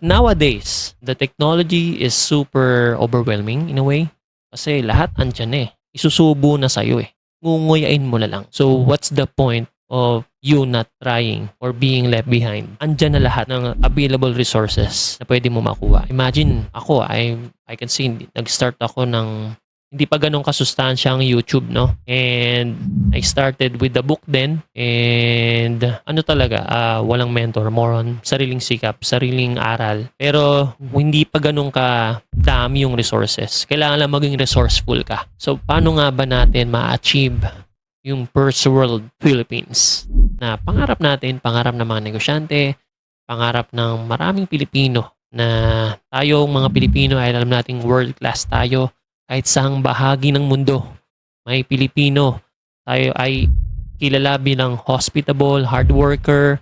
Nowadays, the technology is super overwhelming in a way. Kasi lahat andyan eh. Isusubo na sa'yo eh. Ngunguyain mo na lang. So, what's the point of you not trying or being left behind? Andyan na lahat ng available resources na pwede mo makuha. Imagine, ako, I can say, nag-start ako ng hindi pa ganun kasustansya ang YouTube, no? And I started with the book then. And ano talaga, walang mentor. More on sariling sikap, sariling aral. Pero hindi pa ganun ka dami yung resources. Kailangan lang maging resourceful ka. So, paano nga ba natin ma-achieve yung first world Philippines? Na pangarap natin, pangarap ng mga negosyante, pangarap ng maraming Pilipino na tayong mga Pilipino ay alam nating world class tayo. Kahit saang bahagi ng mundo, may Pilipino. Tayo ay kilala bilang hospitable, hard worker.